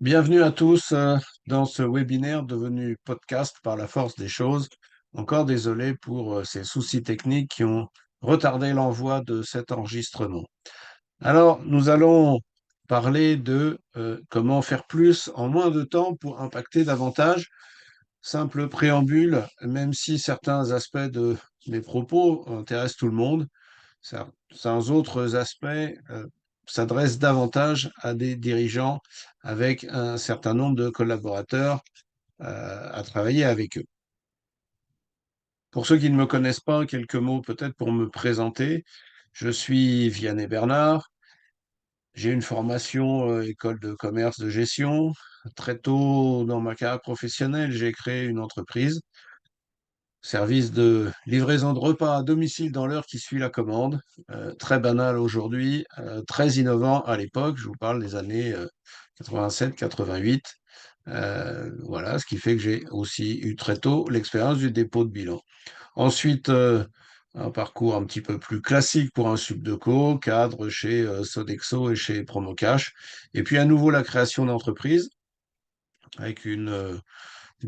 Bienvenue à tous dans ce webinaire devenu podcast par la force des choses. Encore désolé pour ces soucis techniques qui ont retardé l'envoi de cet enregistrement. Alors, nous allons parler de comment faire plus en moins de temps pour impacter davantage. Simple préambule, même si certains aspects de mes propos intéressent tout le monde, certains autres aspects s'adressent davantage à des dirigeants avec un certain nombre de collaborateurs à travailler avec eux. Pour ceux qui ne me connaissent pas, quelques mots peut-être pour me présenter. Je suis Vianney Bernard. J'ai une formation école de commerce de gestion. Très tôt dans ma carrière professionnelle, j'ai créé une entreprise service de livraison de repas à domicile dans l'heure qui suit la commande, très banal aujourd'hui, très innovant à l'époque, je vous parle des années 87-88. Voilà, ce qui fait que j'ai aussi eu très tôt l'expérience du dépôt de bilan. Ensuite, un parcours un petit peu plus classique pour un subdeco, cadre chez Sodexo et chez Promocash. Et puis à nouveau la création d'entreprise avec une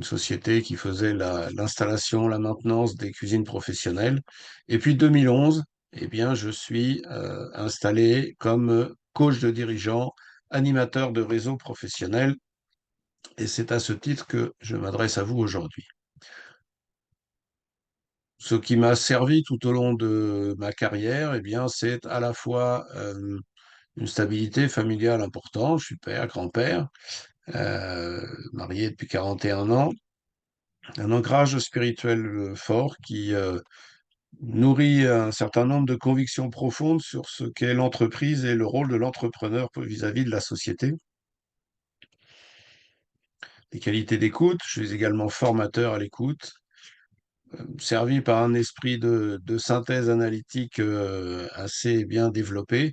société qui faisait l'installation, la maintenance des cuisines professionnelles. Et puis 2011, eh bien, je suis installé comme coach de dirigeant, animateur de réseau professionnel, et c'est à ce titre que je m'adresse à vous aujourd'hui. Ce qui m'a servi tout au long de ma carrière, eh bien, c'est à la fois une stabilité familiale importante. Je suis père, grand-père, marié depuis 41 ans, un ancrage spirituel fort qui nourrit un certain nombre de convictions profondes sur ce qu'est l'entreprise et le rôle de l'entrepreneur vis-à-vis de la société. Les qualités d'écoute, je suis également formateur à l'écoute, servi par un esprit de synthèse analytique assez bien développé,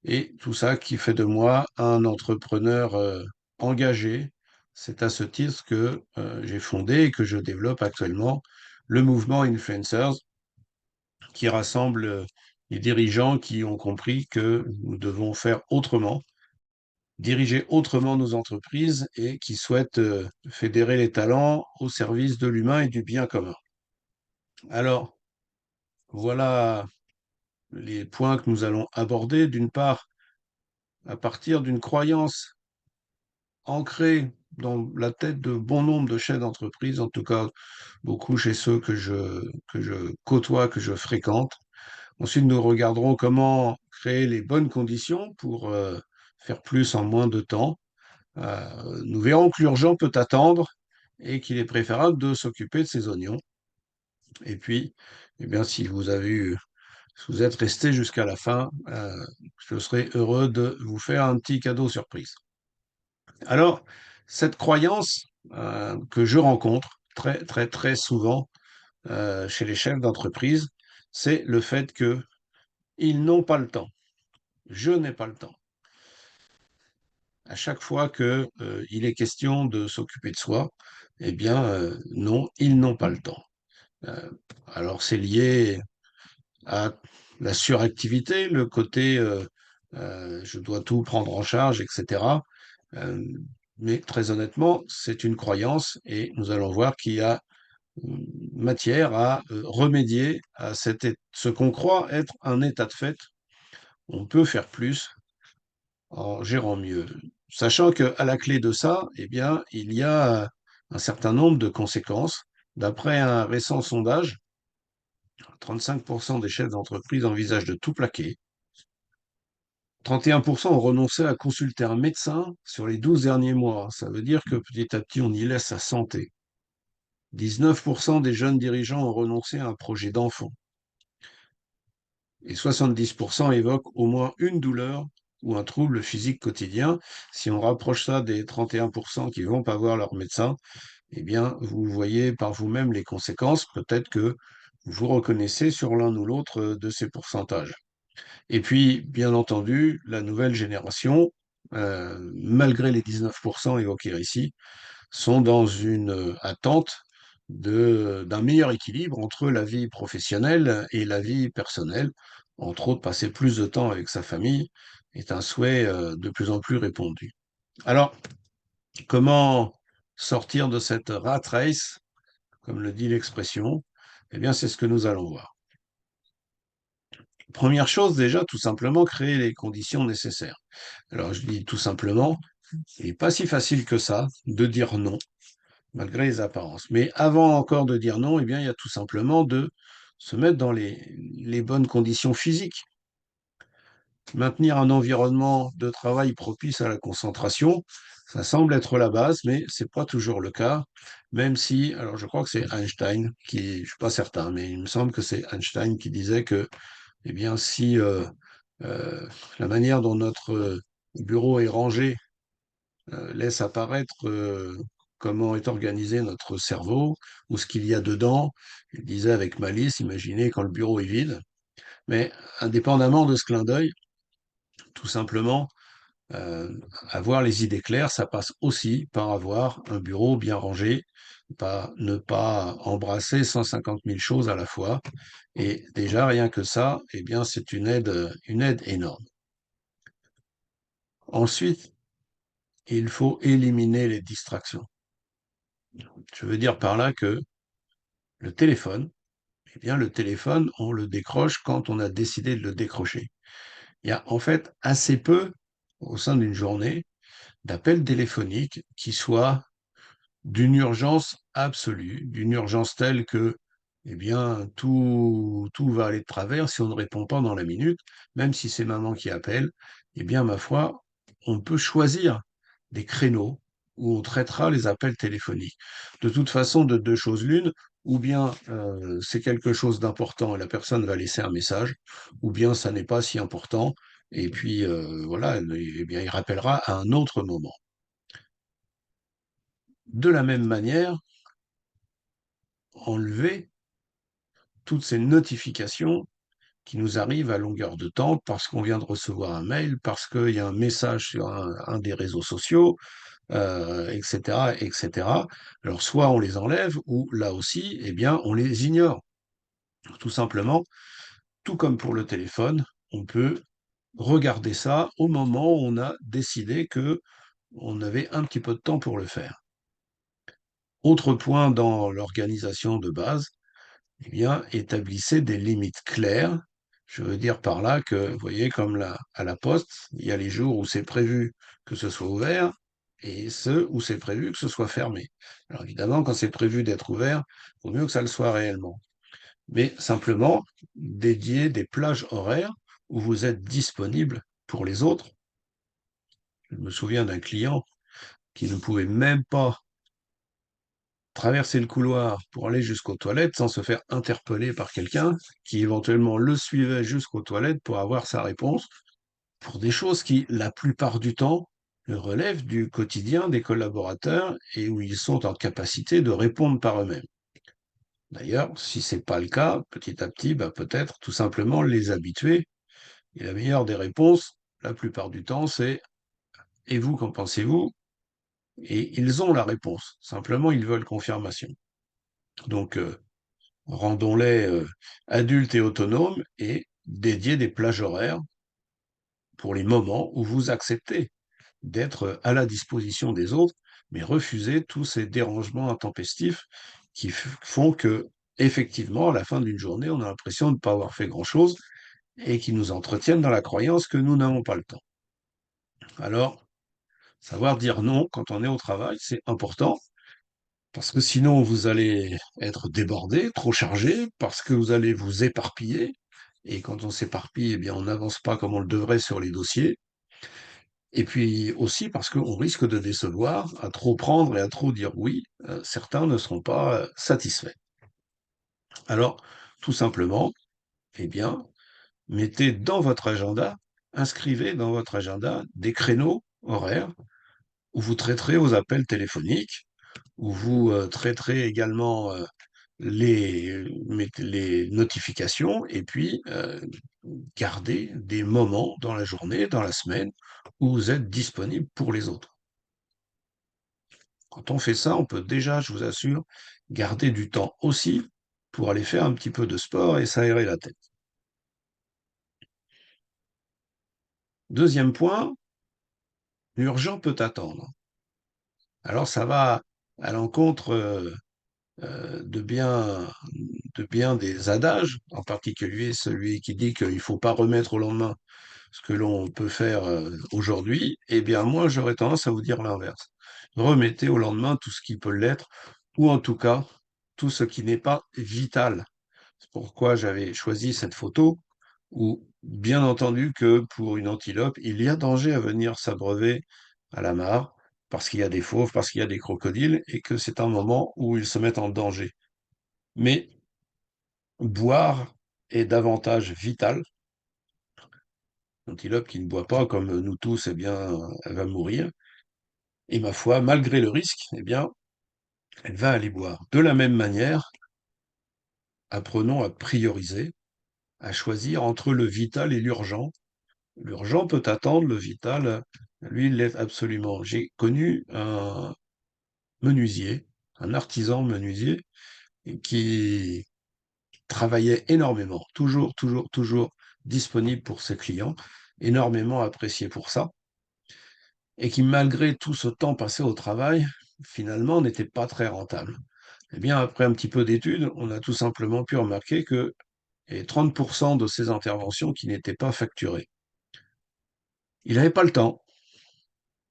et tout ça qui fait de moi un entrepreneur engagé. C'est à ce titre que j'ai fondé et que je développe actuellement le mouvement Influencers, qui rassemble les dirigeants qui ont compris que nous devons faire autrement, diriger autrement nos entreprises et qui souhaitent fédérer les talents au service de l'humain et du bien commun. Alors, voilà les points que nous allons aborder. D'une part, à partir d'une croyance ancrée dans la tête de bon nombre de chefs d'entreprise, en tout cas beaucoup chez ceux que je côtoie, que je fréquente. Ensuite, nous regarderons comment créer les bonnes conditions pour faire plus en moins de temps. Nous verrons que l'urgent peut attendre et qu'il est préférable de s'occuper de ses oignons. Et puis, eh bien, si vous êtes resté jusqu'à la fin, je serai heureux de vous faire un petit cadeau surprise. Alors, cette croyance que je rencontre très, très, très souvent chez les chefs d'entreprise, c'est le fait qu'ils n'ont pas le temps. Je n'ai pas le temps. À chaque fois que, il est question de s'occuper de soi, eh bien, non, ils n'ont pas le temps. Alors c'est lié à la suractivité, le côté, je dois tout prendre en charge et cetera. Mais très honnêtement, c'est une croyance et nous allons voir qu'il y a, matière à, remédier à ce qu'on croit être un état de fait. On peut faire plus en gérant mieux. Sachant qu'à la clé de ça, eh bien, il y a un certain nombre de conséquences. D'après un récent sondage, 35% des chefs d'entreprise envisagent de tout plaquer. 31% ont renoncé à consulter un médecin sur les 12 derniers mois. Ça veut dire que petit à petit, on y laisse sa santé. 19% des jeunes dirigeants ont renoncé à un projet d'enfant. Et 70% évoquent au moins une douleur ou un trouble physique quotidien. Si on rapproche ça des 31% qui vont pas voir leur médecin, eh bien, vous voyez par vous-même les conséquences. Peut-être que vous vous reconnaissez sur l'un ou l'autre de ces pourcentages. Et puis, bien entendu, la nouvelle génération, malgré les 19% évoqués ici, sont dans une attente d'un meilleur équilibre entre la vie professionnelle et la vie personnelle. Entre autres, passer plus de temps avec sa famille est un souhait de plus en plus répandu. Alors, Comment sortir de cette rat race, comme le dit l'expression? Eh bien, c'est ce que nous allons voir. Première chose, déjà, tout simplement, créer les conditions nécessaires. Alors, je dis tout simplement, il n'est pas si facile que ça de dire non, malgré les apparences. Mais avant encore de dire non, eh bien, il y a tout simplement de se mettre dans les bonnes conditions physiques. Maintenir un environnement de travail propice à la concentration, ça semble être la base, mais c'est pas toujours le cas, même si, alors je crois que c'est Einstein qui, je suis pas certain, mais il me semble que c'est Einstein qui disait que, eh bien, si euh, la manière dont notre bureau est rangé laisse apparaître comment est organisé notre cerveau ou ce qu'il y a dedans, il disait avec malice, imaginez quand le bureau est vide, mais indépendamment de ce clin d'œil, tout simplement, euh, avoir les idées claires, ça passe aussi par avoir un bureau bien rangé, ne pas embrasser 150 000 choses à la fois. Et déjà, rien que ça, eh bien, c'est une aide énorme. Ensuite, il faut éliminer les distractions. Je veux dire par là que le téléphone, eh bien, le téléphone, on le décroche quand on a décidé de le décrocher. Il y a en fait assez peu, au sein d'une journée, d'appels téléphoniques qui soient d'une urgence absolue, d'une urgence telle que, eh bien, tout va aller de travers si on ne répond pas dans la minute, même si c'est maman qui appelle, eh bien, ma foi, on peut choisir des créneaux où on traitera les appels téléphoniques. De toute façon, de deux choses l'une, ou bien c'est quelque chose d'important et la personne va laisser un message, ou bien ça n'est pas si important, et puis voilà, eh bien, il rappellera à un autre moment. De la même manière, enlever toutes ces notifications qui nous arrivent à longueur de temps parce qu'on vient de recevoir un mail, parce qu'il y a un message sur un des réseaux sociaux, etc., etc. Alors, soit on les enlève, ou là aussi, eh bien, on les ignore. Tout simplement, tout comme pour le téléphone, on peut regarder ça au moment où on a décidé que on avait un petit peu de temps pour le faire. Autre point dans l'organisation de base, eh bien, établissez des limites claires. Je veux dire par là que, vous voyez, comme à la poste, il y a les jours où c'est prévu que ce soit ouvert et ceux où c'est prévu que ce soit fermé. Alors évidemment, quand c'est prévu d'être ouvert, il vaut mieux que ça le soit réellement. Mais simplement, dédier des plages horaires où vous êtes disponible pour les autres. Je me souviens d'un client qui ne pouvait même pas traverser le couloir pour aller jusqu'aux toilettes sans se faire interpeller par quelqu'un qui éventuellement le suivait jusqu'aux toilettes pour avoir sa réponse pour des choses qui, la plupart du temps, relèvent du quotidien des collaborateurs et où ils sont en capacité de répondre par eux-mêmes. D'ailleurs, si ce n'est pas le cas, petit à petit, bah, peut-être tout simplement les habituer. Et la meilleure des réponses, la plupart du temps, c'est «Et vous, qu'en pensez-vous?» Et ils ont la réponse. Simplement, ils veulent confirmation. Donc, rendons-les adultes et autonomes et dédier des plages horaires pour les moments où vous acceptez d'être à la disposition des autres, mais refusez tous ces dérangements intempestifs qui font que, effectivement, à la fin d'une journée, on a l'impression de ne pas avoir fait grand-chose et qui nous entretiennent dans la croyance que nous n'avons pas le temps. Alors, savoir dire non quand on est au travail, c'est important. Parce que sinon, vous allez être débordé, trop chargé, parce que vous allez vous éparpiller. Et quand on s'éparpille, eh bien, on n'avance pas comme on le devrait sur les dossiers. Et puis aussi parce qu'on risque de décevoir, à trop prendre et à trop dire oui, certains ne seront pas satisfaits. Alors, tout simplement, eh bien, mettez dans votre agenda, inscrivez dans votre agenda des créneaux horaires où vous traiterez vos appels téléphoniques, où vous traiterez également les notifications et puis garder des moments dans la journée, dans la semaine, où vous êtes disponible pour les autres. Quand on fait ça, on peut déjà, je vous assure, garder du temps aussi pour aller faire un petit peu de sport et s'aérer la tête. Deuxième point, l'urgent peut attendre. Alors ça va à l'encontre de bien des adages, en particulier celui qui dit qu'il ne faut pas remettre au lendemain ce que l'on peut faire aujourd'hui. Eh bien, moi, j'aurais tendance à vous dire l'inverse. Remettez au lendemain tout ce qui peut l'être, ou en tout cas, tout ce qui n'est pas vital. C'est pourquoi j'avais choisi cette photo où, bien entendu, que pour une antilope, il y a danger à venir s'abreuver à la mare, parce qu'il y a des fauves, parce qu'il y a des crocodiles, et que c'est un moment où ils se mettent en danger. Mais boire est davantage vital. L'antilope qui ne boit pas, comme nous tous, eh bien, elle va mourir. Et ma foi, malgré le risque, eh bien, elle va aller boire. De la même manière, apprenons à prioriser, à choisir entre le vital et l'urgent. L'urgent peut attendre, le vital, lui, il l'est absolument. J'ai connu un menuisier, un artisan menuisier, qui travaillait énormément, toujours disponible pour ses clients, énormément apprécié pour ça, et qui, malgré tout ce temps passé au travail, finalement, n'était pas très rentable. Eh bien, après un petit peu d'études, on a tout simplement pu remarquer que et 30% de ces interventions qui n'étaient pas facturées. Il n'avait pas le temps.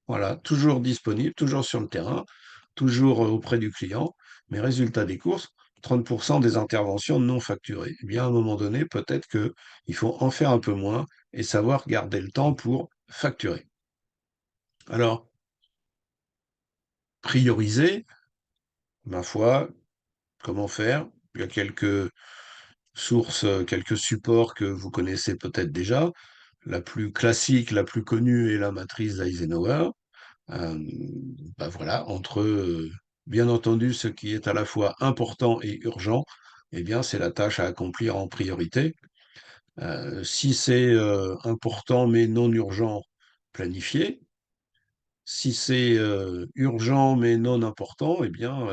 Voilà, toujours disponible, toujours sur le terrain, toujours auprès du client, mais résultat des courses, 30% des interventions non facturées. Eh bien, à un moment donné, peut-être qu'il faut en faire un peu moins et savoir garder le temps pour facturer. Alors, prioriser, ma foi, comment faire? Il y a quelques sources, quelques supports que vous connaissez peut-être déjà. La plus classique, la plus connue est la matrice d'Eisenhower. Euh, bah voilà, entre, bien entendu, ce qui est à la fois important et urgent, eh bien, c'est la tâche à accomplir en priorité. Si c'est important mais non urgent, planifier. Si c'est urgent mais non important, eh bien,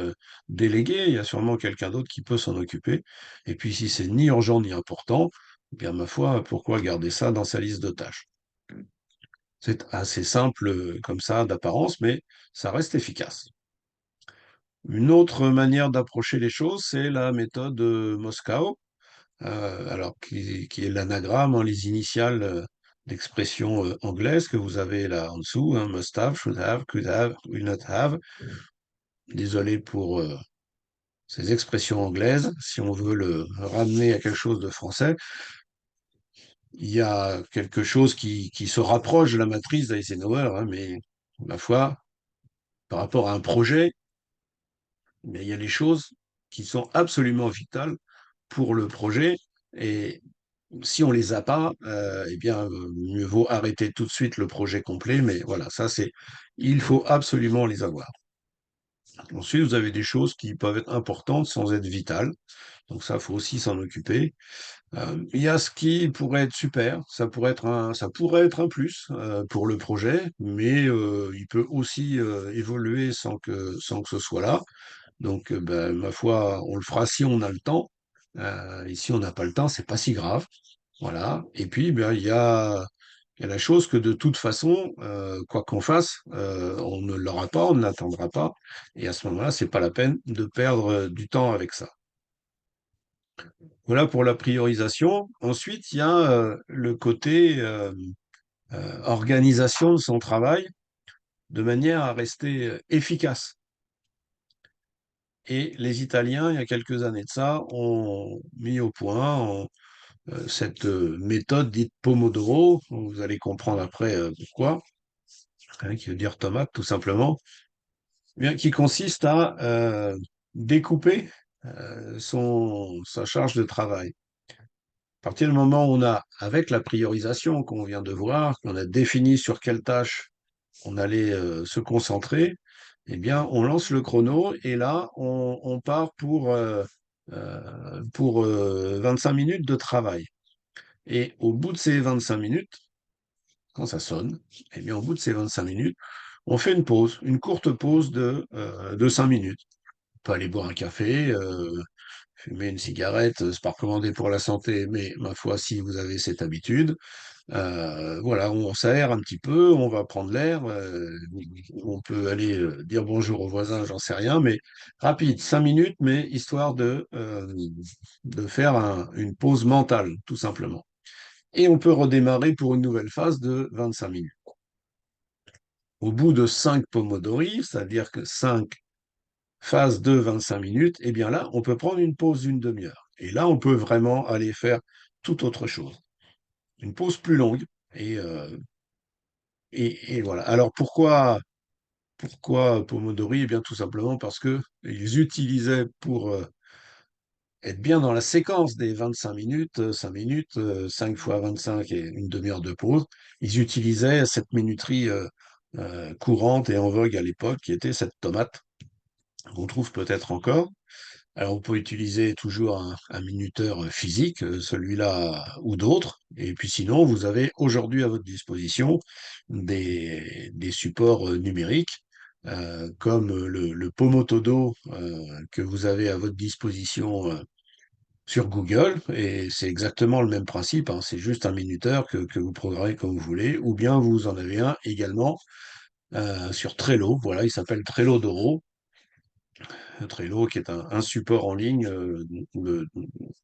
déléguer. Il y a sûrement quelqu'un d'autre qui peut s'en occuper. Et puis, si c'est ni urgent ni important, eh bien, ma foi, pourquoi garder ça dans sa liste de tâches? C'est assez simple comme ça d'apparence, mais ça reste efficace. Une autre manière d'approcher les choses, c'est la méthode Moscow, alors qui est l'anagramme, hein, les initiales d'expressions anglaises que vous avez là en dessous, hein, must have, should have, could have, will not have. Désolé pour ces expressions anglaises. Si on veut le ramener à quelque chose de français, il y a quelque chose qui se rapproche de la matrice d'Eisenhower, hein, mais ma foi, par rapport à un projet, mais il y a les choses qui sont absolument vitales pour le projet. Et si on les a pas, eh bien, mieux vaut arrêter tout de suite le projet complet. Mais voilà, ça c'est, il faut absolument les avoir. Ensuite, vous avez des choses qui peuvent être importantes sans être vitales. Donc ça, il faut aussi s'en occuper. Il y a ce qui pourrait être super, ça pourrait être un plus pour le projet, mais il peut aussi évoluer sans que ce soit là. Donc, ben, ma foi, on le fera si on a le temps. Et si on n'a pas le temps, c'est pas si grave. Voilà. Et puis, ben, il y a la chose que de toute façon, quoi qu'on fasse, on ne l'aura pas, on ne l'attendra pas. Et à ce moment-là, c'est pas la peine de perdre du temps avec ça. Voilà pour la priorisation. Ensuite, il y a le côté organisation de son travail de manière à rester efficace. Et les Italiens, il y a quelques années de ça, ont mis au point cette méthode dite Pomodoro. Vous allez comprendre après pourquoi, hein, qui veut dire tomate tout simplement, eh bien, qui consiste à découper sa charge de travail. À partir du moment où on a, avec la priorisation qu'on vient de voir, qu'on a défini sur quelle tâche on allait se concentrer, eh bien, on lance le chrono et là, on part pour 25 minutes de travail. Et au bout de ces 25 minutes, quand ça sonne, eh bien, au bout de ces 25 minutes, on fait une pause, une courte pause de 5 minutes. On peut aller boire un café, fumer une cigarette, c'est pas recommandé pour la santé, mais ma foi, si vous avez cette habitude, voilà, on s'aère un petit peu, on va prendre l'air, on peut aller, dire bonjour aux voisins, j'en sais rien, mais rapide, 5 minutes, mais histoire de faire une pause mentale, tout simplement. Et on peut redémarrer pour une nouvelle phase de 25 minutes. Au bout de 5 pomodori, c'est-à-dire que 5 phases de 25 minutes, eh bien là, on peut prendre une pause d'une demi-heure. Et là, on peut vraiment aller faire tout autre chose. Une pause plus longue. Et, euh, et voilà. Alors pourquoi Pomodori? Eh bien, tout simplement parce que ils utilisaient pour être bien dans la séquence des 25 minutes, 5 minutes, 5 fois 25 et une demi-heure de pause, ils utilisaient cette minuterie courante et en vogue à l'époque, qui était cette tomate, qu'on trouve peut-être encore. Alors, on peut utiliser toujours un minuteur physique, celui-là ou d'autres. Et puis sinon, vous avez aujourd'hui à votre disposition des supports numériques, comme le Pomotodo que vous avez à votre disposition sur Google. Et c'est exactement le même principe, hein. C'est juste un minuteur que vous programmez comme vous voulez. Ou bien vous en avez un également sur Trello. Voilà, il s'appelle Trello Doro. Trello, qui est un support en ligne de-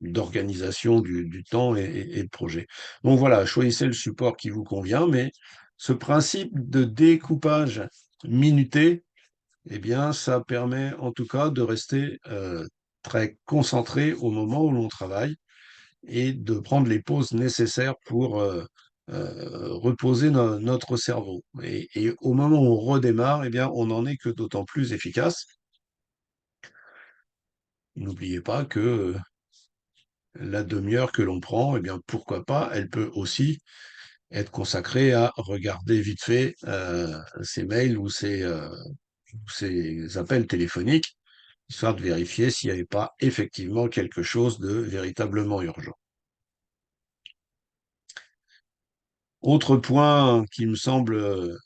d'organisation du temps et de projet. Donc voilà, choisissez le support qui vous convient, mais ce principe de découpage minuté, eh bien, ça permet en tout cas de rester très concentré au moment où l'on travaille et de prendre les pauses nécessaires pour reposer notre cerveau. Et au moment où on redémarre, eh bien, on n'en est que d'autant plus efficace. N'oubliez pas que la demi-heure que l'on prend, eh bien, pourquoi pas, elle peut aussi être consacrée à regarder vite fait ses mails ou ses appels téléphoniques, histoire de vérifier s'il n'y avait pas effectivement quelque chose de véritablement urgent. Autre point qui me semble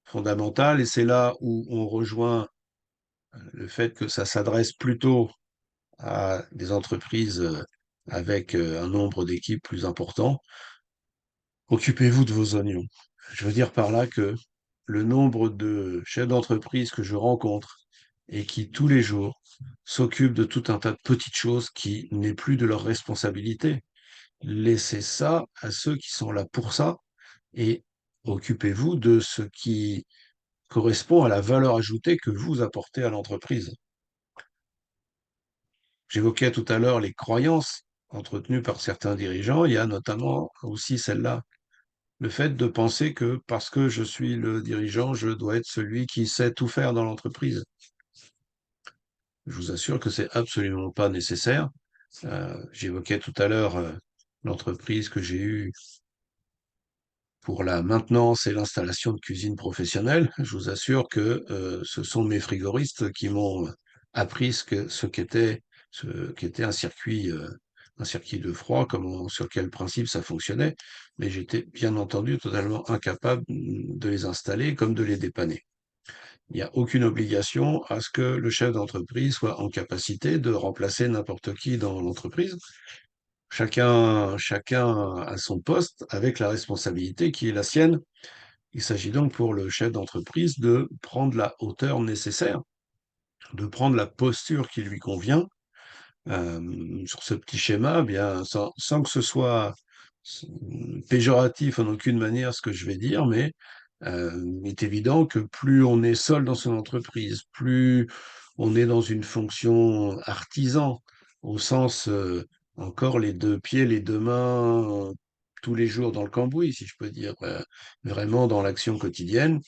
fondamental, et c'est là où on rejoint le fait que ça s'adresse plutôt à des entreprises avec un nombre d'équipes plus important. Occupez-vous de vos oignons. Je veux dire par là que le nombre de chefs d'entreprise que je rencontre et qui tous les jours s'occupent de tout un tas de petites choses qui n'est plus de leur responsabilité. Laissez ça à ceux qui sont là pour ça et occupez-vous de ce qui correspond à la valeur ajoutée que vous apportez à l'entreprise. J'évoquais tout à l'heure les croyances entretenues par certains dirigeants. Il y a notamment aussi celle-là. Le fait de penser que parce que je suis le dirigeant, je dois être celui qui sait tout faire dans l'entreprise. Je vous assure que c'est absolument pas nécessaire. J'évoquais tout à l'heure l'entreprise que j'ai eue pour la maintenance et l'installation de cuisine professionnelle. Je vous assure que ce sont mes frigoristes qui m'ont appris ce qu'était un circuit de froid, sur quel principe ça fonctionnait, mais j'étais bien entendu totalement incapable de les installer comme de les dépanner. Il n'y a aucune obligation à ce que le chef d'entreprise soit en capacité de remplacer n'importe qui dans l'entreprise. Chacun a son poste avec la responsabilité qui est la sienne. Il s'agit donc pour le chef d'entreprise de prendre la hauteur nécessaire, de prendre la posture qui lui convient sur ce petit schéma, eh bien, sans que ce soit péjoratif en aucune manière ce que je vais dire, mais il est évident que plus on est seul dans son entreprise, plus on est dans une fonction artisan, au sens encore les deux pieds, les deux mains, tous les jours dans le cambouis, si je peux dire, vraiment dans l'action quotidienne.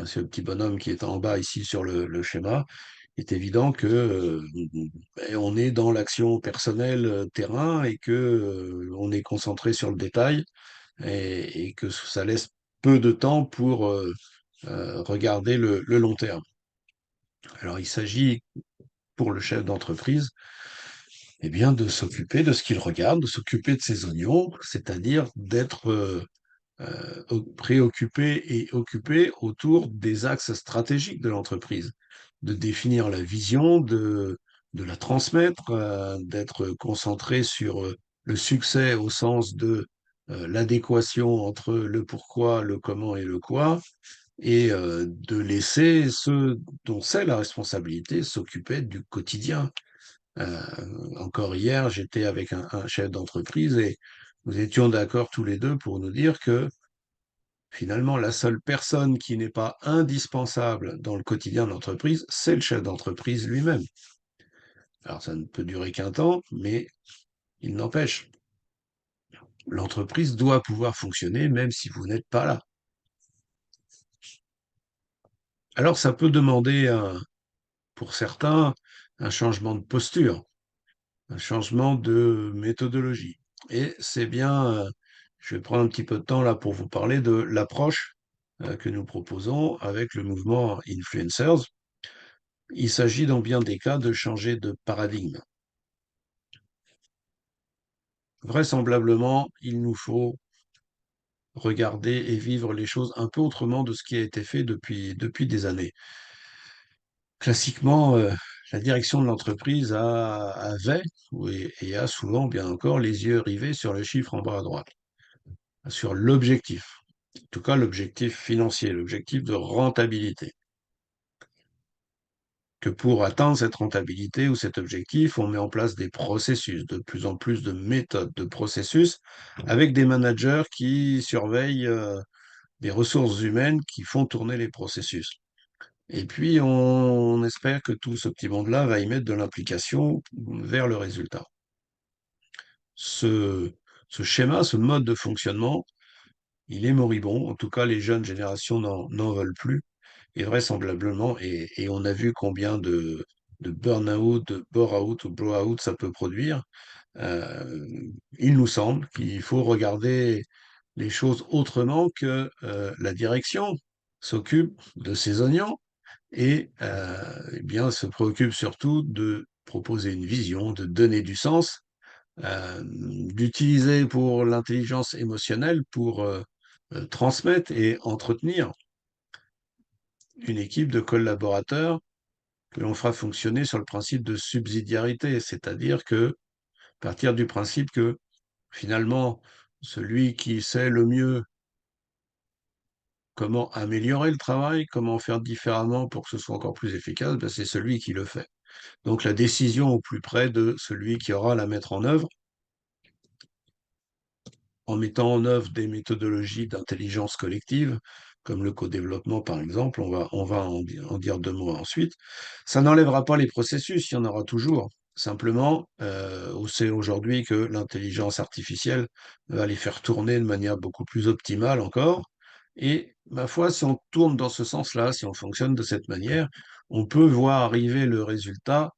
Ce petit bonhomme qui est en bas ici sur le schéma, il est évident que on est dans l'action personnelle terrain et que on est concentré sur le détail et que ça laisse peu de temps pour regarder le long terme. Alors il s'agit pour le chef d'entreprise eh bien, de s'occuper de ce qu'il regarde, de s'occuper de ses oignons, c'est-à-dire d'être préoccupé et occupé autour des axes stratégiques de l'entreprise, de définir la vision, de la transmettre, d'être concentré sur le succès au sens de l'adéquation entre le pourquoi, le comment et le quoi, et de laisser ceux dont c'est la responsabilité s'occuper du quotidien. Euh, Encore hier, j'étais avec un chef d'entreprise et nous étions d'accord tous les deux pour nous dire que finalement, la seule personne qui n'est pas indispensable dans le quotidien de l'entreprise, c'est le chef d'entreprise lui-même. Alors, ça ne peut durer qu'un temps, mais il n'empêche, l'entreprise doit pouvoir fonctionner même si vous n'êtes pas là. Alors, ça peut demander, pour certains, un changement de posture, un changement de méthodologie. Et c'est bien, je vais prendre un petit peu de temps là pour vous parler de l'approche que nous proposons avec le mouvement Influencers. Il s'agit dans bien des cas de changer de paradigme. Vraisemblablement, il nous faut regarder et vivre les choses un peu autrement de ce qui a été fait depuis des années. Classiquement, la direction de l'entreprise avait et a souvent, bien encore, les yeux rivés sur le chiffre en bas à droite, sur l'objectif. En tout cas, l'objectif financier, l'objectif de rentabilité. Que pour atteindre cette rentabilité ou cet objectif, on met en place des processus, de plus en plus de méthodes, de processus, avec des managers qui surveillent des ressources humaines qui font tourner les processus. Et puis, on espère que tout ce petit monde-là va y mettre de l'implication vers le résultat. Ce, ce schéma, ce mode de fonctionnement, il est moribond. En tout cas, les jeunes générations n'en veulent plus. Et vraisemblablement, et on a vu combien de burn-out, de bore-out ou blow-out ça peut produire, euh, il nous semble qu'il faut regarder les choses autrement que la direction s'occupe de ses oignons et eh bien, se préoccupe surtout de proposer une vision, de donner du sens, d'utiliser pour l'intelligence émotionnelle pour transmettre et entretenir une équipe de collaborateurs que l'on fera fonctionner sur le principe de subsidiarité, c'est-à-dire que partir du principe que finalement, celui qui sait le mieux comment améliorer le travail, comment faire différemment pour que ce soit encore plus efficace, ben, c'est celui qui le fait. Donc la décision au plus près de celui qui aura à la mettre en œuvre, en mettant en œuvre des méthodologies d'intelligence collective, comme le co-développement par exemple, on va en dire deux mots ensuite, ça n'enlèvera pas les processus, il y en aura toujours. Simplement, on sait aujourd'hui que l'intelligence artificielle va les faire tourner de manière beaucoup plus optimale encore. Et ma foi, si on tourne dans ce sens-là, si on fonctionne de cette manière, on peut voir arriver le résultat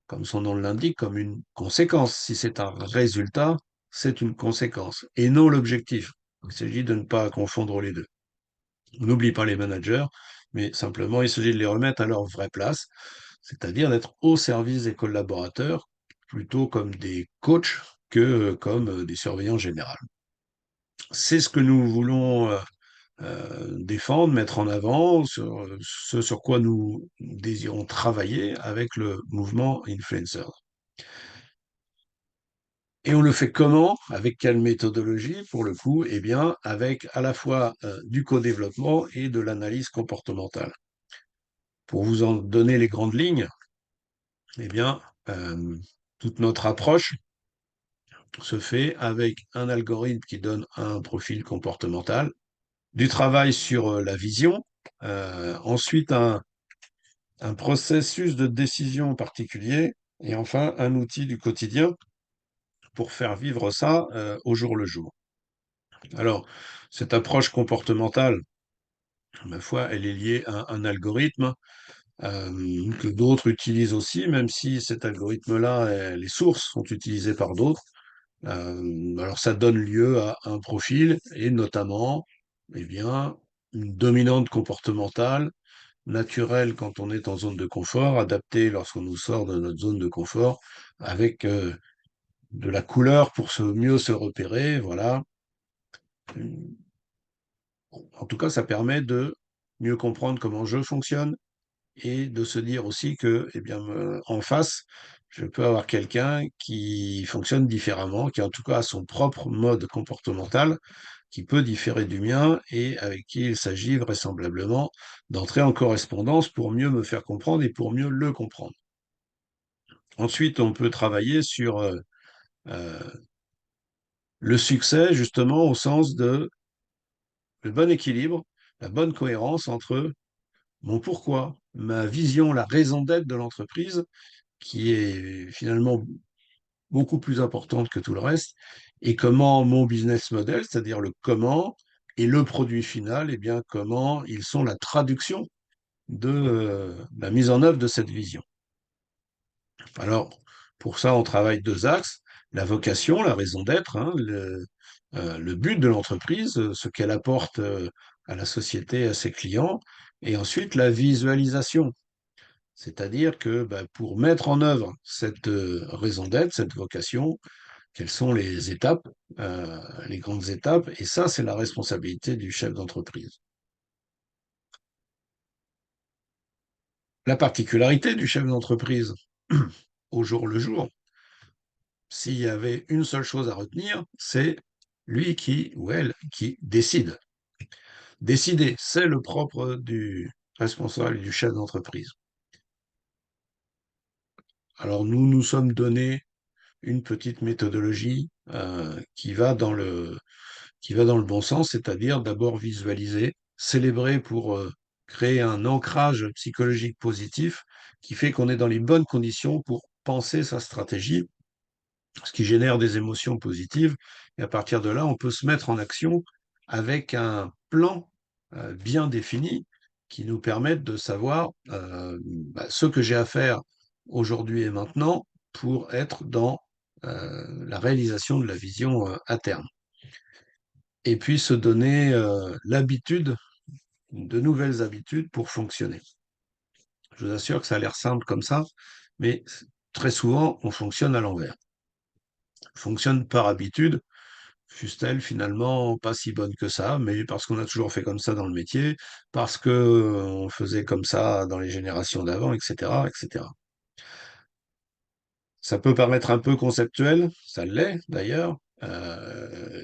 comme son nom l'indique, comme une conséquence. Si c'est un résultat, c'est une conséquence et non l'objectif. Il s'agit de ne pas confondre les deux. On n'oublie pas les managers, mais simplement il s'agit de les remettre à leur vraie place, c'est-à-dire d'être au service des collaborateurs, plutôt comme des coachs que comme des surveillants généraux. C'est ce que nous voulons défendre, mettre en avant, sur ce sur quoi nous désirons travailler avec le mouvement Influencer. Et on le fait comment? Avec quelle méthodologie? Pour le coup, eh bien, avec à la fois du co-développement et de l'analyse comportementale. Pour vous en donner les grandes lignes, eh bien, toute notre approche se fait avec un algorithme qui donne un profil comportemental, du travail sur la vision, ensuite un processus de décision particulier, et enfin un outil du quotidien pour faire vivre ça au jour le jour. Alors, cette approche comportementale, ma foi, elle est liée à un algorithme que d'autres utilisent aussi, même si cet algorithme-là, les sources sont utilisées par d'autres. Alors, ça donne lieu à un profil et notamment, eh bien, une dominante comportementale naturelle quand on est en zone de confort, adaptée lorsqu'on nous sort de notre zone de confort, avec de la couleur pour mieux se repérer, voilà. En tout cas, ça permet de mieux comprendre comment je fonctionne, et de se dire aussi que, eh bien, en face, je peux avoir quelqu'un qui fonctionne différemment, qui en tout cas a son propre mode comportemental, qui peut différer du mien et avec qui il s'agit vraisemblablement d'entrer en correspondance pour mieux me faire comprendre et pour mieux le comprendre. Ensuite, on peut travailler sur euh, le succès, justement, au sens de le bon équilibre, la bonne cohérence entre mon pourquoi, ma vision, la raison d'être de l'entreprise, qui est finalement beaucoup plus importante que tout le reste, et comment mon business model, c'est-à-dire le comment, et le produit final, eh bien, comment ils sont la traduction de la mise en œuvre de cette vision. Alors, pour ça, on travaille deux axes, la vocation, la raison d'être, hein, le but de l'entreprise, ce qu'elle apporte à la société, à ses clients, et ensuite la visualisation. C'est-à-dire que bah, pour mettre en œuvre cette raison d'être, cette vocation, quelles sont les étapes, les grandes étapes, et ça, c'est la responsabilité du chef d'entreprise. La particularité du chef d'entreprise, au jour le jour, s'il y avait une seule chose à retenir, c'est lui qui ou elle qui décide. Décider, c'est le propre du responsable et du chef d'entreprise. Alors nous nous sommes donné une petite méthodologie qui va dans le bon sens, c'est-à-dire d'abord visualiser, célébrer pour créer un ancrage psychologique positif qui fait qu'on est dans les bonnes conditions pour penser sa stratégie, ce qui génère des émotions positives. Et à partir de là, on peut se mettre en action avec un plan bien défini qui nous permette de savoir ce que j'ai à faire aujourd'hui et maintenant pour être dans la réalisation de la vision à terme. Et puis se donner l'habitude, de nouvelles habitudes pour fonctionner. Je vous assure que ça a l'air simple comme ça, mais très souvent, on fonctionne à l'envers. On fonctionne par habitude, fût-elle finalement pas si bonne que ça, mais parce qu'on a toujours fait comme ça dans le métier, parce que on faisait comme ça dans les générations d'avant, etc., etc. Ça peut paraître un peu conceptuel, ça l'est d'ailleurs.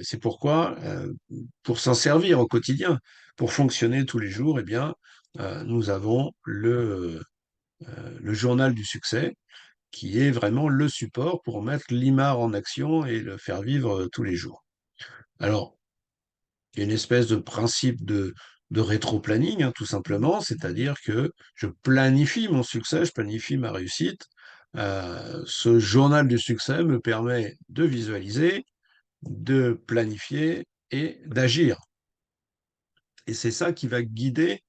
C'est pourquoi, pour s'en servir au quotidien, pour fonctionner tous les jours, eh bien, nous avons le journal du succès, qui est vraiment le support pour mettre l'IMAR en action et le faire vivre tous les jours. Alors, il y a une espèce de principe de rétro-planning, hein, tout simplement, c'est-à-dire que je planifie mon succès, je planifie ma réussite. Ce journal du succès me permet de visualiser, de planifier et d'agir. Et c'est ça qui va guider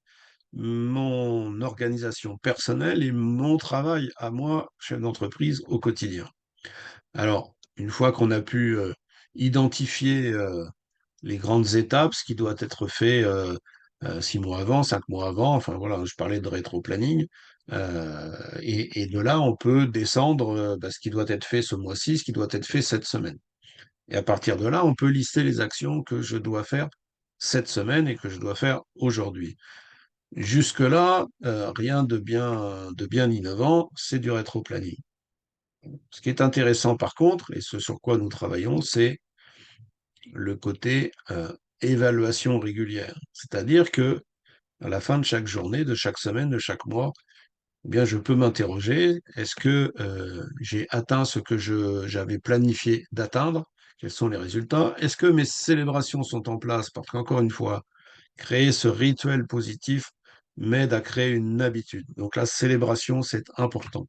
mon organisation personnelle et mon travail à moi, chef d'entreprise, au quotidien. Alors, une fois qu'on a pu identifier les grandes étapes, ce qui doit être fait 6 mois avant, 5 mois avant. Enfin voilà, je parlais de rétro-planning. Et de là, on peut descendre ce qui doit être fait ce mois-ci, ce qui doit être fait cette semaine. Et à partir de là, on peut lister les actions que je dois faire cette semaine et que je dois faire aujourd'hui. Jusque-là, rien de bien innovant, c'est du rétro-planning. Ce qui est intéressant par contre, et ce sur quoi nous travaillons, c'est le côté évaluation régulière. C'est-à-dire que à la fin de chaque journée, de chaque semaine, de chaque mois, eh bien, je peux m'interroger, est-ce que j'ai atteint ce que j'avais planifié d'atteindre? Quels sont les résultats? Est-ce que mes célébrations sont en place? Parce qu'encore une fois, créer ce rituel positif m'aide à créer une habitude. Donc la célébration, c'est important.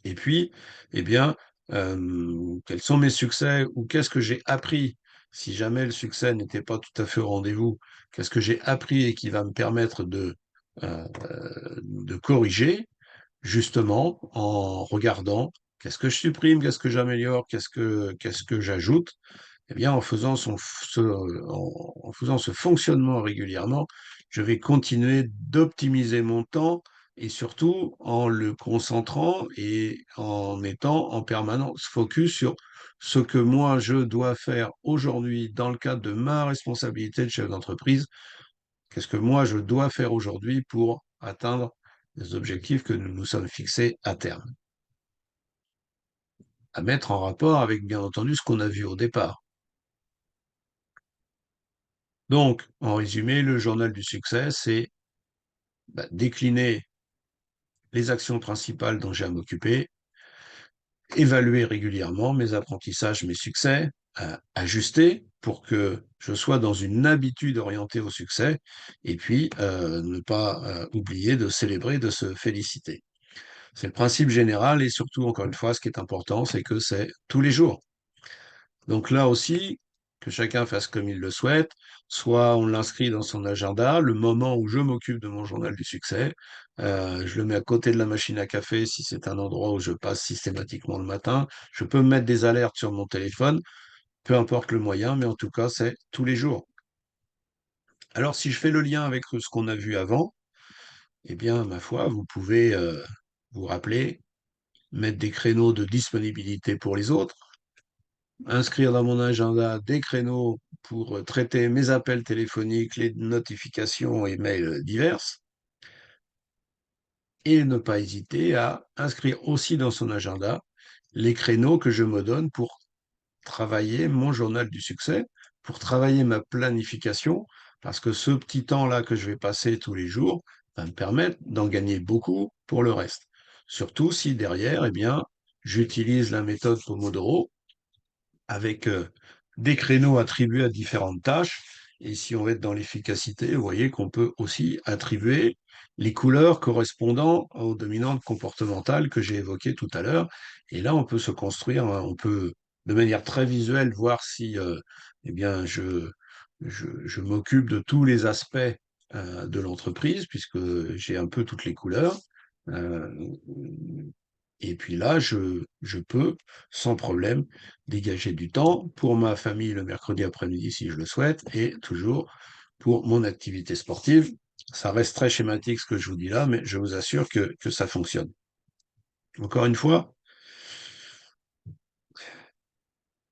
Et puis, eh bien, quels sont mes succès ou qu'est-ce que j'ai appris? Si jamais le succès n'était pas tout à fait au rendez-vous, qu'est-ce que j'ai appris et qui va me permettre de corriger, justement, en regardant qu'est-ce que je supprime, qu'est-ce que j'améliore, qu'est-ce que j'ajoute? Eh bien, en faisant ce fonctionnement régulièrement, je vais continuer d'optimiser mon temps et surtout en le concentrant et en étant en permanence focus sur ce que moi je dois faire aujourd'hui dans le cadre de ma responsabilité de chef d'entreprise. Qu'est-ce que moi je dois faire aujourd'hui pour atteindre les objectifs que nous nous sommes fixés à terme, à mettre en rapport avec, bien entendu, ce qu'on a vu au départ. Donc, en résumé, le journal du succès, c'est décliner les actions principales dont j'ai à m'occuper, évaluer régulièrement mes apprentissages, mes succès, ajuster pour que je sois dans une habitude orientée au succès, et puis ne pas oublier de célébrer, de se féliciter. C'est le principe général, et surtout, encore une fois, ce qui est important, c'est que c'est tous les jours. Donc là aussi, que chacun fasse comme il le souhaite, soit on l'inscrit dans son agenda, le moment où je m'occupe de mon journal du succès, je le mets à côté de la machine à café si c'est un endroit où je passe systématiquement le matin. Je peux mettre des alertes sur mon téléphone, peu importe le moyen, mais en tout cas, c'est tous les jours. Alors si je fais le lien avec ce qu'on a vu avant, eh bien, ma foi, vous pouvez vous rappeler, mettre des créneaux de disponibilité pour les autres, inscrire dans mon agenda des créneaux pour traiter mes appels téléphoniques, les notifications et mails diverses, et ne pas hésiter à inscrire aussi dans son agenda les créneaux que je me donne pour travailler mon journal du succès, pour travailler ma planification, parce que ce petit temps-là que je vais passer tous les jours va me permettre d'en gagner beaucoup pour le reste. Surtout si derrière, eh bien, j'utilise la méthode Pomodoro, avec des créneaux attribués à différentes tâches. Et si on veut être dans l'efficacité, vous voyez qu'on peut aussi attribuer les couleurs correspondant aux dominantes comportementales que j'ai évoquées tout à l'heure. Et là, on peut se construire, hein, on peut de manière très visuelle voir si eh bien, je m'occupe de tous les aspects de l'entreprise, puisque j'ai un peu toutes les couleurs. Euh, et puis là, je peux, sans problème, dégager du temps pour ma famille le mercredi après-midi si je le souhaite, et toujours pour mon activité sportive. Ça reste très schématique ce que je vous dis là, mais je vous assure que ça fonctionne. Encore une fois,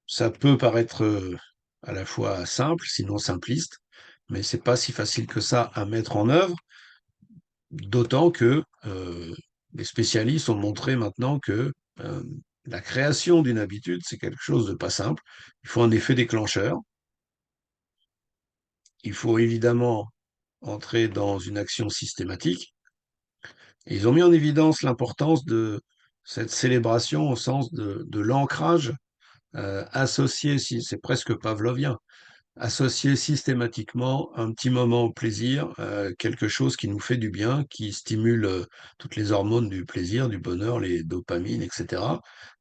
ça peut paraître à la fois simple, sinon simpliste, mais c'est pas si facile que ça à mettre en œuvre, d'autant que les spécialistes ont montré maintenant que la création d'une habitude, c'est quelque chose de pas simple. Il faut un effet déclencheur. Il faut évidemment entrer dans une action systématique. Et ils ont mis en évidence l'importance de cette célébration au sens de l'ancrage associé, si c'est presque pavlovien, associer systématiquement un petit moment au plaisir, quelque chose qui nous fait du bien, qui stimule toutes les hormones du plaisir, du bonheur, les dopamines, etc.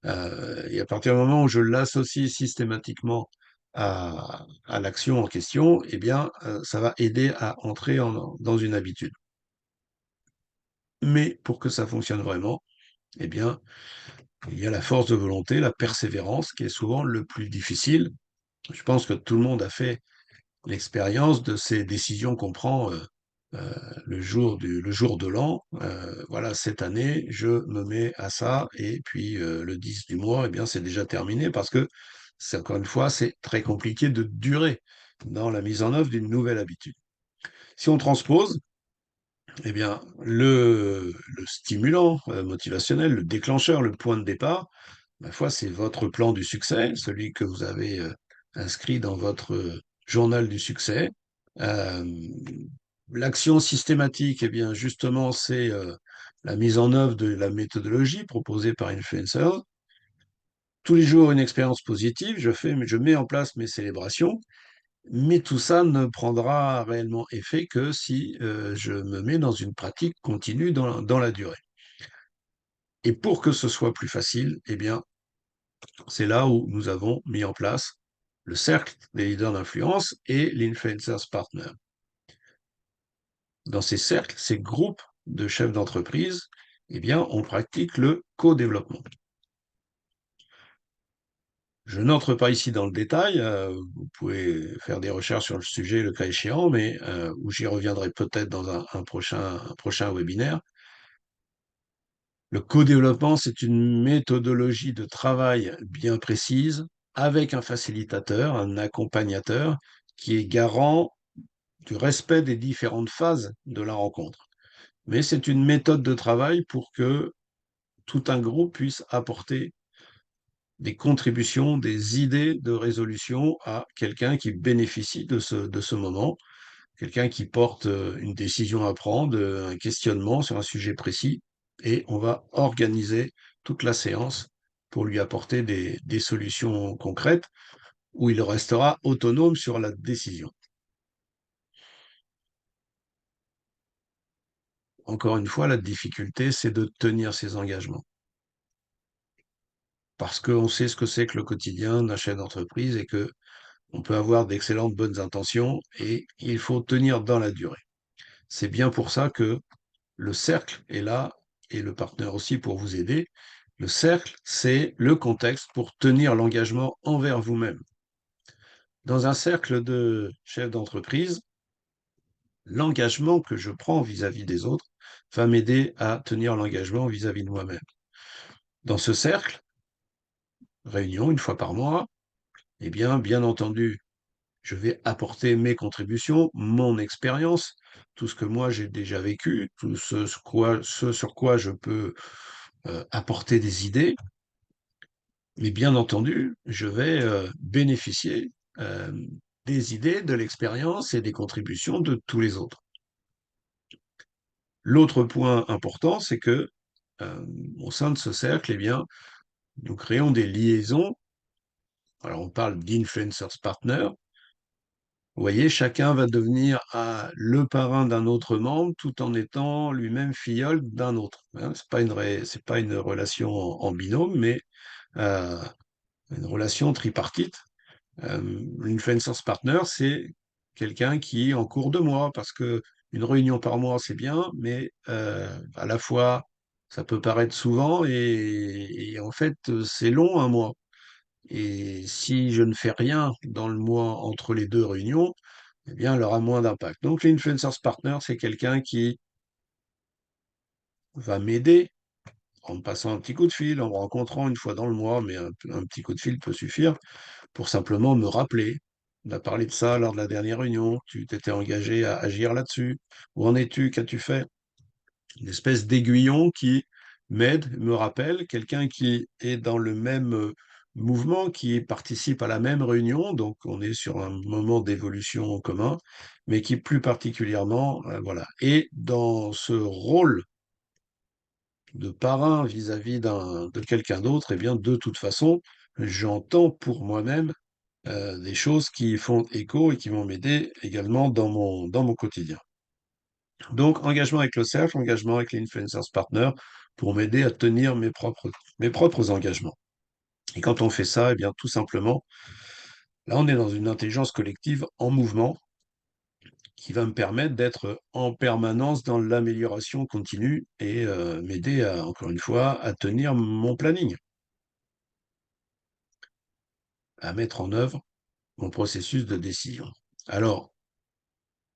Et à partir du moment où je l'associe systématiquement à l'action en question, eh bien, ça va aider à entrer dans une habitude. Mais pour que ça fonctionne vraiment, eh bien, il y a la force de volonté, la persévérance, qui est souvent le plus difficile. Je pense que tout le monde a fait l'expérience de ces décisions qu'on prend le jour de l'an. Voilà, cette année, je me mets à ça, et puis le 10 du mois, eh bien, c'est déjà terminé parce que, c'est, encore une fois, c'est très compliqué de durer dans la mise en œuvre d'une nouvelle habitude. Si on transpose, eh bien, le stimulant motivationnel, le déclencheur, le point de départ, ma foi, c'est votre plan du succès, celui que vous avez inscrit dans votre journal du succès. Euh, L'action systématique, eh bien, justement, c'est la mise en œuvre de la méthodologie proposée par Influencer. Tous les jours, une expérience positive, je mets en place mes célébrations, mais tout ça ne prendra réellement effet que si je me mets dans une pratique continue dans la durée. Et pour que ce soit plus facile, eh bien, c'est là où nous avons mis en place le cercle des leaders d'influence et l'Influencers Partner. Dans ces cercles, ces groupes de chefs d'entreprise, eh bien, on pratique le co-développement. Je n'entre pas ici dans le détail, vous pouvez faire des recherches sur le sujet le cas échéant, mais où j'y reviendrai peut-être dans un prochain webinaire. Le co-développement, c'est une méthodologie de travail bien précise, avec un facilitateur, un accompagnateur, qui est garant du respect des différentes phases de la rencontre. mais c'est une méthode de travail pour que tout un groupe puisse apporter des contributions, des idées de résolution à quelqu'un qui bénéficie de ce moment, quelqu'un qui porte une décision à prendre, un questionnement sur un sujet précis, et on va organiser toute la séance pour lui apporter des solutions concrètes où il restera autonome sur la décision. Encore une fois, la difficulté, c'est de tenir ses engagements. Parce qu'on sait ce que c'est que le quotidien d'un chef d'entreprise et que on peut avoir d'excellentes bonnes intentions et il faut tenir dans la durée. C'est bien pour ça que le cercle est là et le partenaire aussi pour vous aider. Le cercle, c'est le contexte pour tenir l'engagement envers vous-même. Dans un cercle de chefs d'entreprise, l'engagement que je prends vis-à-vis des autres va m'aider à tenir l'engagement vis-à-vis de moi-même. Dans ce cercle, réunion une fois par mois, eh bien entendu, je vais apporter mes contributions, mon expérience, tout ce que moi j'ai déjà vécu, tout ce sur quoi je peux apporter des idées, mais bien entendu, je vais bénéficier euh, des idées, de l'expérience et des contributions de tous les autres. L'autre point important, c'est que euh, au sein de ce cercle, eh bien, nous créons des liaisons. Alors, on parle d'influencers partners. Vous voyez, chacun va devenir le parrain d'un autre membre tout en étant lui-même filleul d'un autre. Hein. C'est pas une relation en binôme, mais euh, une relation tripartite. L'influencers partner, c'est quelqu'un qui est en cours de mois, parce que une réunion par mois, c'est bien, mais à la fois, ça peut paraître souvent et en fait, c'est long un mois. Et si je ne fais rien dans le mois entre les deux réunions, eh bien, elle aura moins d'impact. Donc, l'influencers partner, c'est quelqu'un qui va m'aider en me passant un petit coup de fil, en me rencontrant une fois dans le mois, mais un petit coup de fil peut suffire pour simplement me rappeler. On a parlé de ça lors de la dernière réunion, tu t'étais engagé à agir là-dessus. Où en es-tu? Qu'as-tu fait? Une espèce d'aiguillon qui m'aide, me rappelle, quelqu'un qui est dans le même mouvement, qui participe à la même réunion, donc on est sur un moment d'évolution en commun, mais qui plus particulièrement, voilà. Et dans ce rôle de parrain vis-à-vis de quelqu'un d'autre, eh bien, de toute façon, j'entends pour moi-même des choses qui font écho et qui vont m'aider également dans mon quotidien. Donc, engagement avec le cercle, engagement avec les influencers partners pour m'aider à tenir mes propres engagements. Et quand on fait ça, eh bien, tout simplement, là, on est dans une intelligence collective en mouvement qui va me permettre d'être en permanence dans l'amélioration continue et m'aider, encore une fois, à tenir mon planning, à mettre en œuvre mon processus de décision. Alors,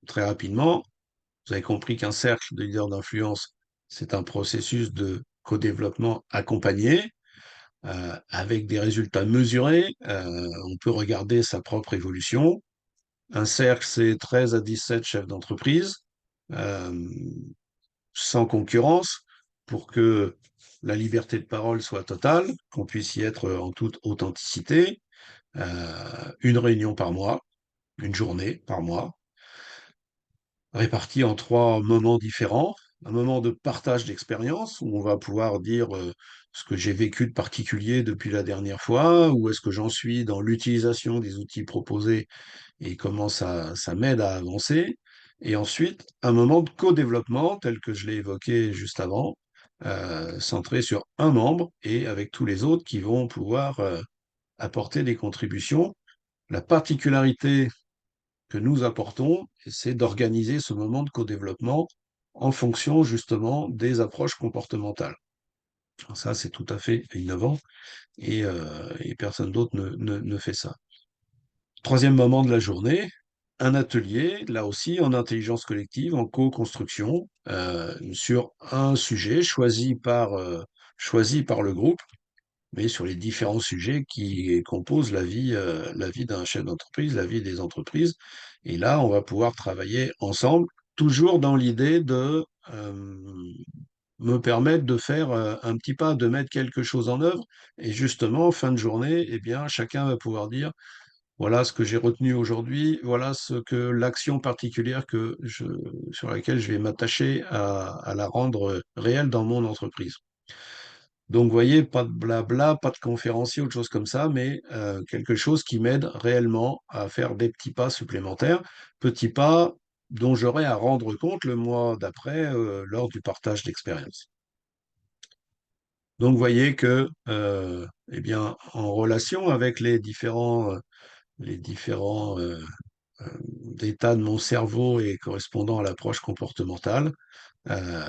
très rapidement, vous avez compris qu'un cercle de leaders d'influence, c'est un processus de co-développement accompagné, avec des résultats mesurés. On peut regarder sa propre évolution. Un cercle, c'est 13 à 17 chefs d'entreprise, euh, sans concurrence, pour que la liberté de parole soit totale, qu'on puisse y être en toute authenticité. Une réunion par mois, une journée par mois, répartis en 3 moments différents. Un moment de partage d'expérience où on va pouvoir dire, ce que j'ai vécu de particulier depuis la dernière fois, où est-ce que j'en suis dans l'utilisation des outils proposés et comment ça m'aide à avancer. Et ensuite, un moment de co-développement tel que je l'ai évoqué juste avant, centré sur un membre et avec tous les autres qui vont pouvoir, apporter des contributions. La particularité que nous apportons, c'est d'organiser ce moment de co-développement en fonction justement des approches comportementales. Alors ça, c'est tout à fait innovant et personne d'autre ne fait ça. Troisième moment de la journée, un atelier, là aussi en intelligence collective, en co-construction, sur un sujet choisi par le groupe, mais sur les différents sujets qui composent la vie d'un chef d'entreprise, la vie des entreprises. Et là, on va pouvoir travailler ensemble, toujours dans l'idée de me permettent de faire un petit pas, de mettre quelque chose en œuvre. Et justement, fin de journée, eh bien, chacun va pouvoir dire, voilà ce que j'ai retenu aujourd'hui, voilà ce que l'action particulière sur laquelle je vais m'attacher à la rendre réelle dans mon entreprise. Donc, vous voyez, pas de blabla, pas de conférencier, autre chose comme ça, mais quelque chose qui m'aide réellement à faire des petits pas supplémentaires, petits pas dont j'aurai à rendre compte le mois d'après lors du partage d'expérience. Donc, vous voyez que, eh bien, en relation avec les différents états de mon cerveau et correspondant à l'approche comportementale, euh,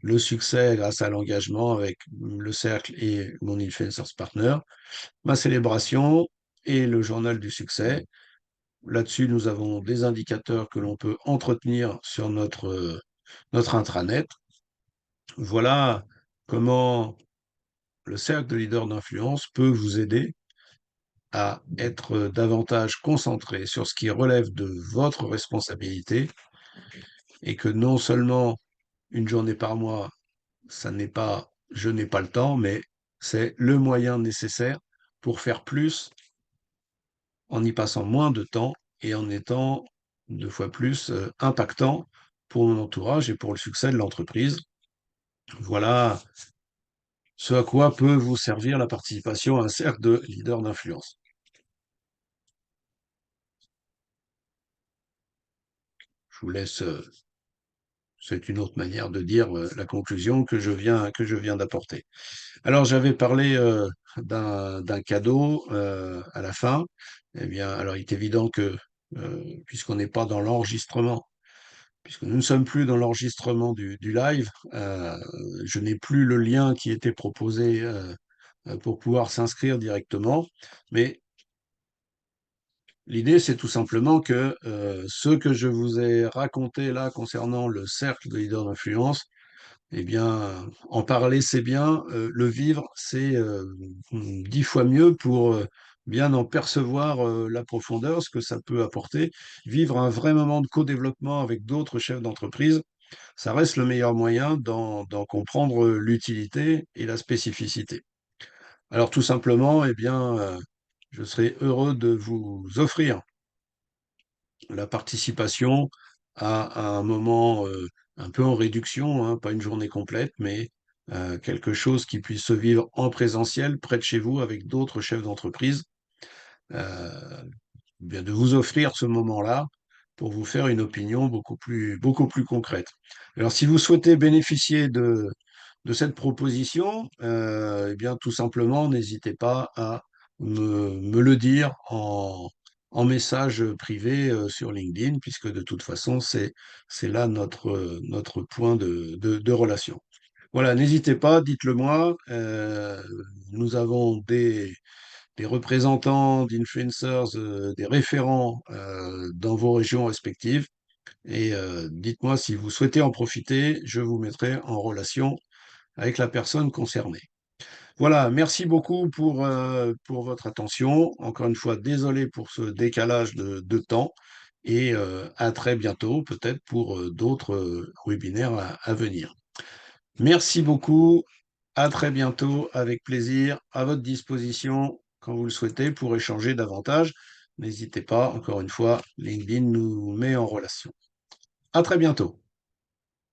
le succès grâce à l'engagement avec le cercle et mon Influencers Partner, ma célébration et le journal du succès. Là-dessus, nous avons des indicateurs que l'on peut entretenir sur notre intranet. Voilà comment le cercle de leaders d'influence peut vous aider à être davantage concentré sur ce qui relève de votre responsabilité et que non seulement une journée par mois, ça n'est pas je n'ai pas le temps, mais c'est le moyen nécessaire pour faire plus en y passant moins de temps et en étant 2 fois plus impactant pour mon entourage et pour le succès de l'entreprise. Voilà ce à quoi peut vous servir la participation à un cercle de leaders d'influence. Je vous laisse, c'est une autre manière de dire la conclusion que je viens d'apporter. Alors, j'avais parlé d'un cadeau à la fin. Eh bien, alors, il est évident que, puisqu'on n'est pas dans l'enregistrement, puisque nous ne sommes plus dans l'enregistrement du live, je n'ai plus le lien qui était proposé pour pouvoir s'inscrire directement. Mais l'idée, c'est tout simplement que ce que je vous ai raconté là concernant le cercle de leaders d'influence, eh bien, en parler, c'est bien, le vivre, c'est 10 fois mieux pour bien en percevoir la profondeur, ce que ça peut apporter. Vivre un vrai moment de co-développement avec d'autres chefs d'entreprise, ça reste le meilleur moyen d'en comprendre l'utilité et la spécificité. Alors, tout simplement, eh bien, je serais heureux de vous offrir la participation à un moment un peu en réduction, hein, pas une journée complète, mais quelque chose qui puisse se vivre en présentiel près de chez vous avec d'autres chefs d'entreprise, euh, bien de vous offrir ce moment-là pour vous faire une opinion beaucoup plus concrète. Alors, si vous souhaitez bénéficier de cette proposition, eh bien, tout simplement, n'hésitez pas à me le dire en message privé sur LinkedIn, puisque de toute façon, c'est là notre point de relation. Voilà, n'hésitez pas, dites-le moi. Nous avons des représentants d'influencers, des référents dans vos régions respectives. Et dites-moi si vous souhaitez en profiter, je vous mettrai en relation avec la personne concernée. Voilà, merci beaucoup pour votre attention. Encore une fois, désolé pour ce décalage de temps et à très bientôt, peut-être pour d'autres webinaires à venir. Merci beaucoup, à très bientôt, avec plaisir, à votre disposition quand vous le souhaitez pour échanger davantage. N'hésitez pas, encore une fois, LinkedIn nous met en relation. À très bientôt.